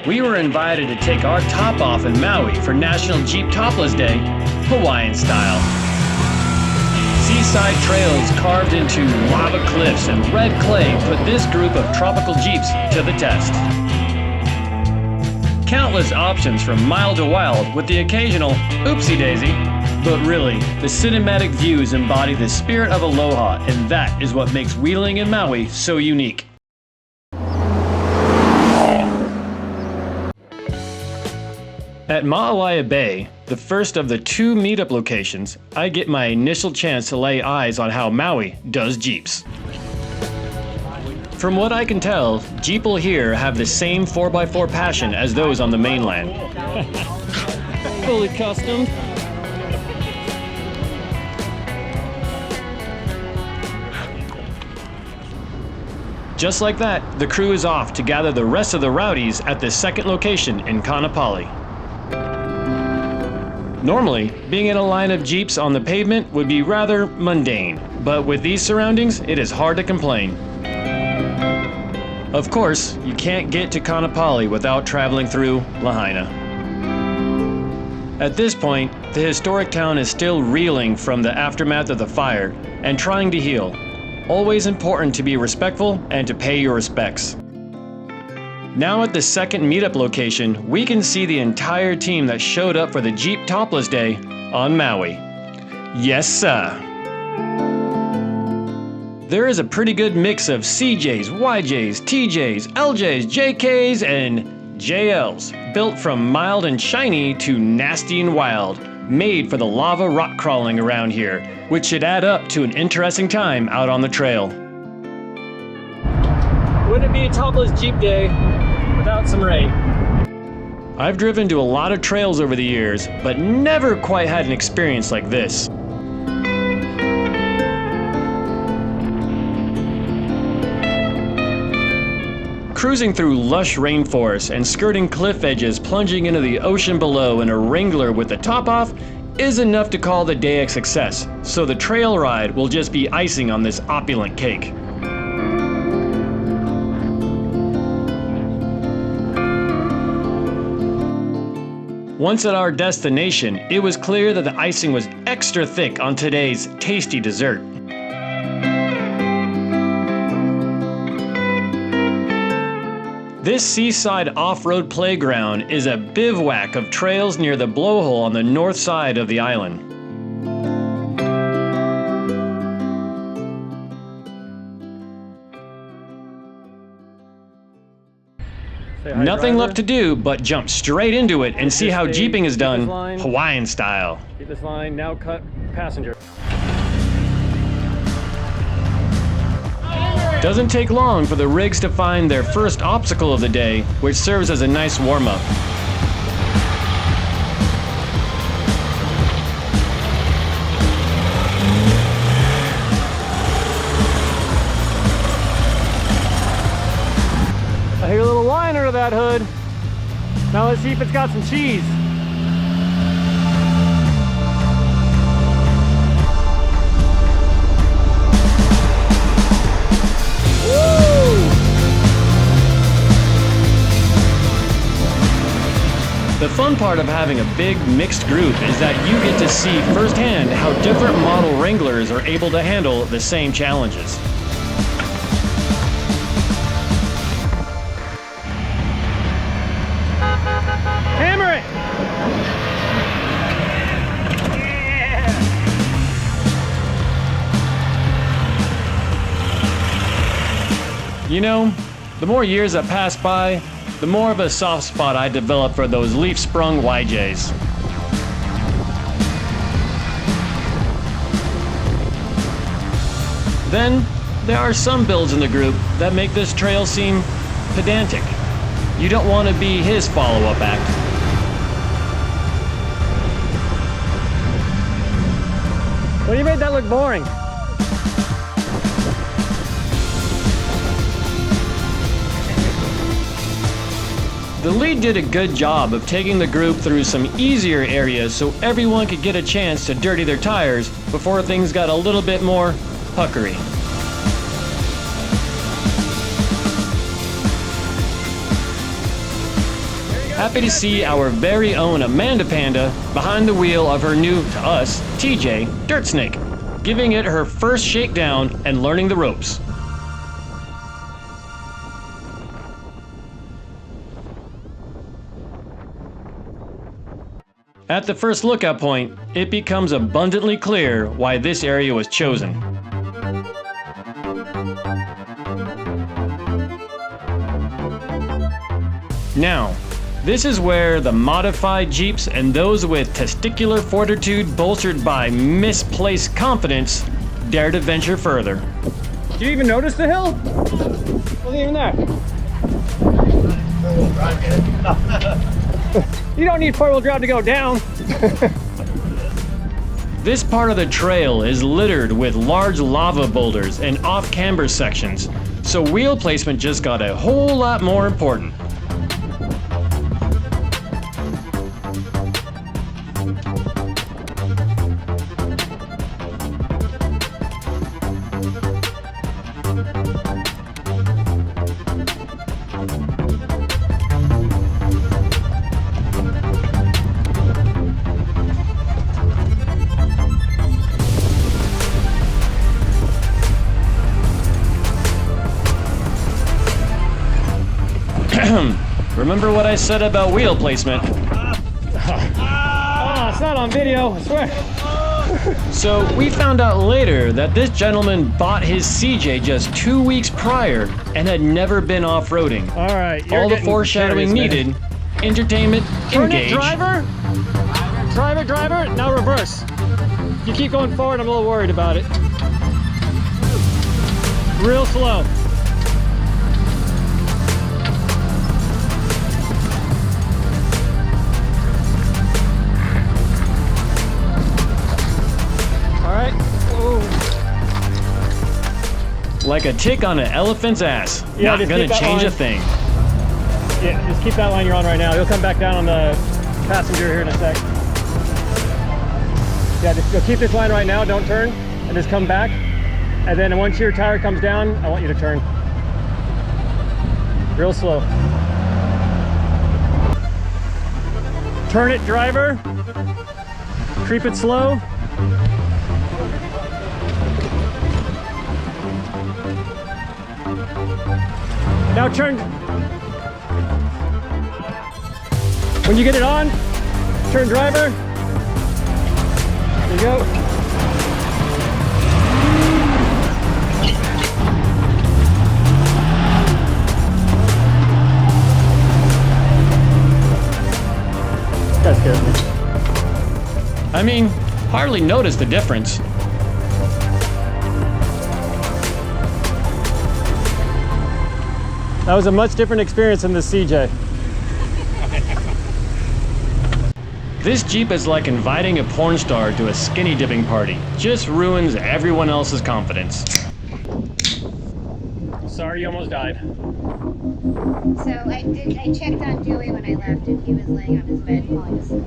we were invited to take our top off in Maui for National Jeep Topless Day, Hawaiian style. Seaside trails carved into lava cliffs and red clay put this group of tropical Jeeps to the test. Countless options from mild to wild with the occasional oopsie daisy, but really, the cinematic views embody the spirit of aloha, and that is what makes wheeling in Maui so unique. At Maalaea Bay, the first of the 2 meetup locations, I get my initial chance to lay eyes on how Maui does Jeeps. From what I can tell, Jeeple here have the same 4x4 passion as those on the mainland. Fully custom. Just like that, the crew is off to gather the rest of the rowdies at the second location in Kaanapali. Normally, being in a line of Jeeps on the pavement would be rather mundane, but with these surroundings, it is hard to complain. Of course, you can't get to Kaanapali without traveling through Lahaina. At this point, the historic town is still reeling from the aftermath of the fire and trying to heal. Always important to be respectful and to pay your respects. Now at the second meetup location, we can see the entire team that showed up for the Jeep Topless Day on Maui. Yes, sir. There is a pretty good mix of CJs, YJs, TJs, LJs, JKs, and JLs, built from mild and shiny to nasty and wild, made for the lava rock crawling around here, which should add up to an interesting time out on the trail. Wouldn't it be a topless Jeep day without some rain? I've driven to a lot of trails over the years, but never quite had an experience like this. Cruising through lush rainforests and skirting cliff edges plunging into the ocean below in a Wrangler with the top off is enough to call the day a success, so the trail ride will just be icing on this opulent cake. Once at our destination, it was clear that the icing was extra thick on today's tasty dessert. This seaside off-road playground is a bivouac of trails near the Blo Hole on the north side of the island. Nothing left to do but jump straight into it and see how jeeping is done Hawaiian style. Keep this line, now cut passenger. Doesn't take long for the rigs to find their first obstacle of the day, which serves as a nice warm-up. I hear a little whine under that hood. Now let's see if it's got some cheese. The fun part of having a big mixed group is that you get to see firsthand how different model Wranglers are able to handle the same challenges. Hammer it! Yeah! You know, the more years that pass by, the more of a soft spot I develop for those leaf-sprung YJs. Then, there are some builds in the group that make this trail seem pedantic. You don't want to be his follow-up act. Well, you made that look boring. The lead did a good job of taking the group through some easier areas so everyone could get a chance to dirty their tires before things got a little bit more puckery. happy to see our very own Amanda Panda behind the wheel of her new, to us, TJ, Dirt Snake, giving it her first shakedown and learning the ropes. At the first lookout point, it becomes abundantly clear why this area was chosen. Now, this is where the modified Jeeps and those with testicular fortitude bolstered by misplaced confidence dare to venture further. Did you even notice the hill? Wasn't even there. You don't need four-wheel drive to go down. This part of the trail is littered with large lava boulders and off-camber sections, so wheel placement just got a whole lot more important. Remember what I said about wheel placement? Oh, it's not on video, I swear. So we found out later that this gentleman bought his CJ just 2 weeks prior and had never been off-roading. All right, all the foreshadowing serious, needed, entertainment, Turn engage. it, driver. Driver, now reverse. You keep going forward, I'm a little worried about it. Real slow. Like a tick on an elephant's ass. Yeah, not gonna change a thing. Yeah, just keep that line you're on right now. You'll come back down on the passenger here in a sec. Yeah, just keep this line right now, don't turn, and just come back. And then once your tire comes down, I want you to turn. Real slow. Turn it, driver. Creep it slow. Now turn. When you get it on, turn driver. There you go. That scares me. I mean, hardly noticed the difference. That was a much different experience than the CJ. This Jeep is like inviting a porn star to a skinny dipping party. Just ruins everyone else's confidence. Sorry you almost died. So I checked on Dewey when I left and he was laying on his bed falling asleep.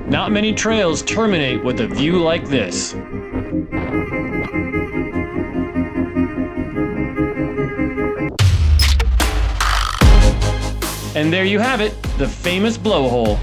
Not many trails terminate with a view like this. And there you have it, the famous Blo Hole.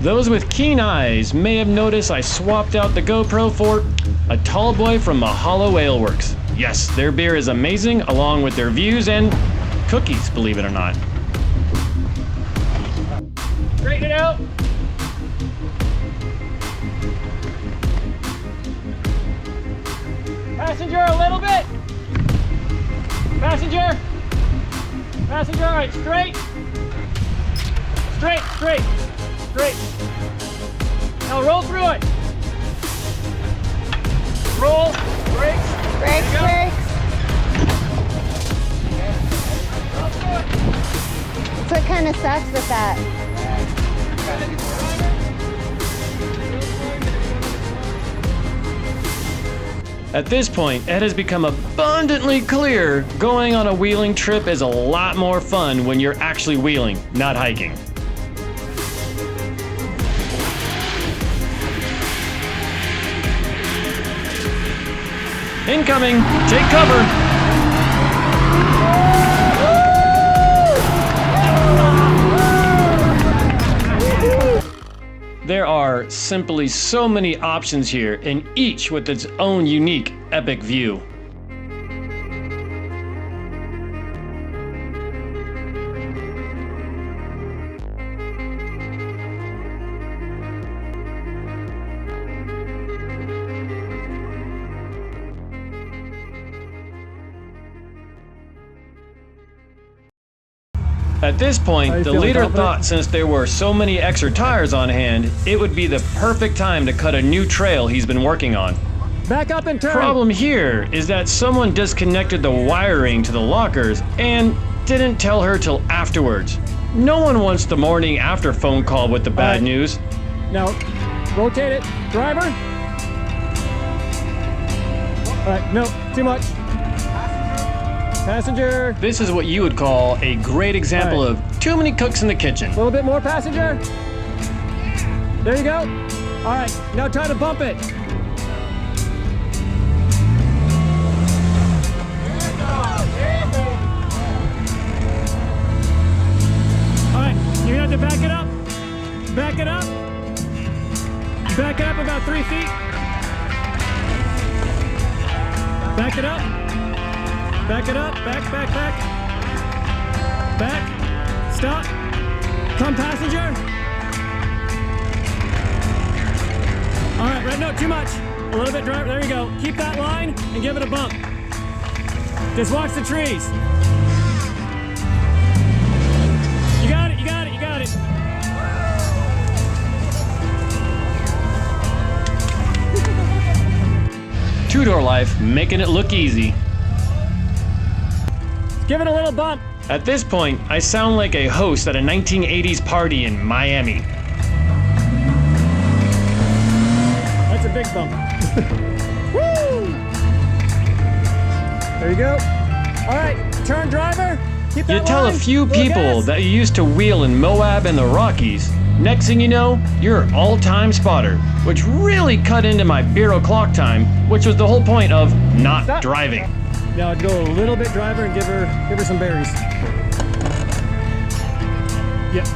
Those with keen eyes may have noticed I swapped out the GoPro for a tall boy from Mahalo Ale Works. Yes, their beer is amazing, along with their views and cookies, believe it or not. Straighten it out. Passenger a little bit. Passenger. Passenger, all right, straight. Straight, straight, straight. Now roll through it. Roll, brakes. Brakes. Go. kind of sucks with that. At this point, it has become abundantly clear going on a wheeling trip is a lot more fun when you're actually wheeling, not hiking. Incoming! Take cover! There are simply so many options here, and each with its own unique, epic view. At this point, the leader thought since there were so many extra tires on hand, it would be the perfect time to cut a new trail he's been working on. Back up and turn! Problem here is that someone disconnected the wiring to the lockers and didn't tell her till afterwards. No one wants the morning after phone call with the bad news. Now, rotate it. Driver? Alright, no, too much. Passenger. This is what you would call a great example of too many cooks in the kitchen. A little bit more passenger. There you go. All right, now try to bump it. All right, you're gonna have to back it up. Back it up. Back it up about 3 feet. Back it up. Back it up, back. Back, stop, come passenger. All right, right, no, too much. A little bit, driver, there you go. Keep that line and give it a bump. Just watch the trees. You got it. Two-door life, making it look easy. Give it a little bump. At this point, I sound like a host at a 1980s party in Miami. That's a big bump. Woo! There you go. All right, turn driver. Keep that You tell a line. few Little people gas. that you used to wheel in Moab and the Rockies. Next thing you know, you're an all-time spotter, which really cut into my bureau clock time, which was the whole point of not Stop. driving. Now I'd go a little bit driver and give her some berries. Yep.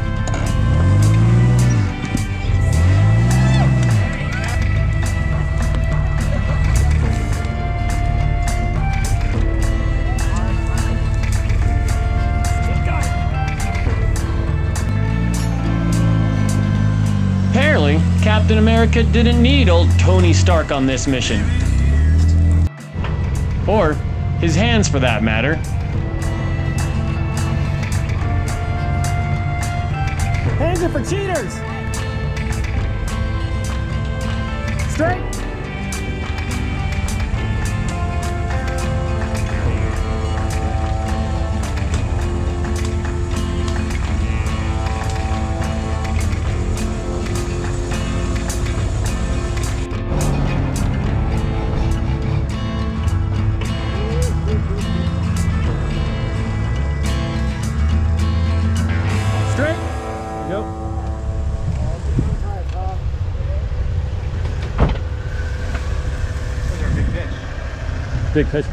Apparently, Captain America didn't need old Tony Stark on this mission. Or his hands, for that matter. Hands are for cheaters. Straight. Big fish.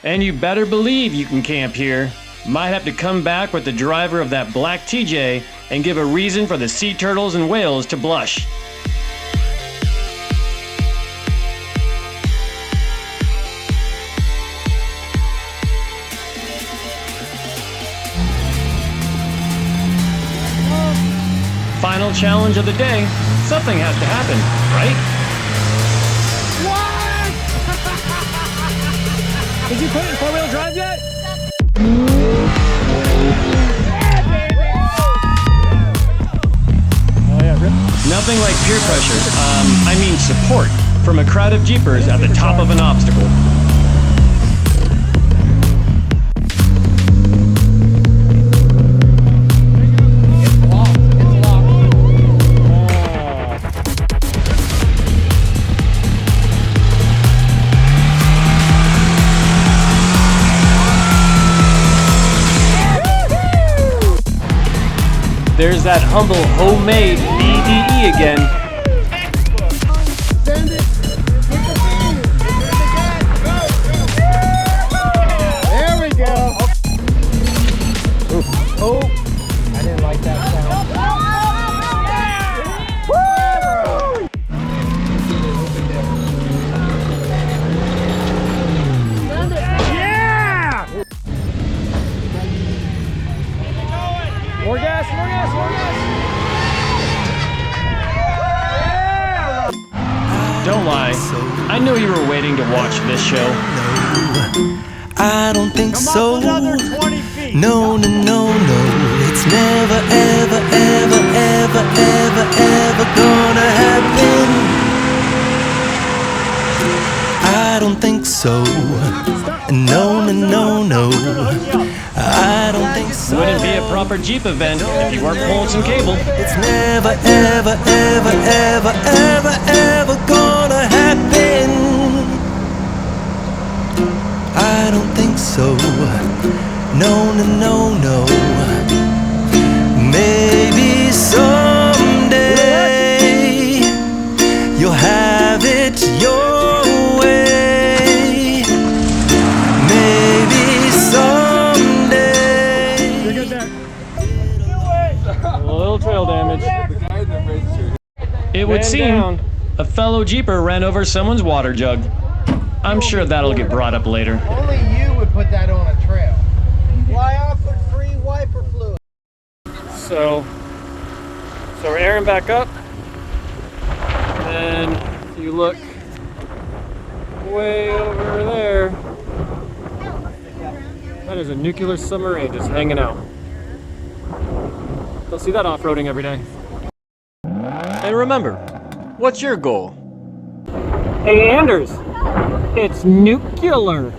And you better believe you can camp here. Might have to come back with the driver of that black TJ and give a reason for the sea turtles and whales to blush. Final challenge of the day. Something has to happen, right? What? Did you put it in four-wheel drive yet? Oh yeah, rip. Nothing like peer pressure, I mean support, from a crowd of Jeepers at the top of an obstacle. there's that humble homemade BDE again. Send it. There we go. Oh, I didn't like that sound. Yeah! More gas, more gas, more gas! Don't lie, I knew you were waiting to watch this show. I don't think so. Another 20 feet. No, no, no, no. It's never, ever, ever, ever, ever, ever gonna happen. I don't think so. No, no, no, no. I don't think so. Wouldn't be a proper Jeep event if you weren't pulling some cable. It's never, ever, ever, ever, ever, ever gonna happen. I don't think so. No, no, no, no. Maybe someday you'll have it your way. Maybe someday. You're good there. A little trail damage. It would Man seem down. a fellow Jeeper ran over someone's water jug. I'm sure that'll get brought up later. Only you would put that on a trail. Why I put free wiper fluid? So we're airing back up. And then if you look way over there, that is a nuclear submarine just hanging out. Don't see that off-roading every day. And remember, what's your goal? Hey Anders, it's nuclear.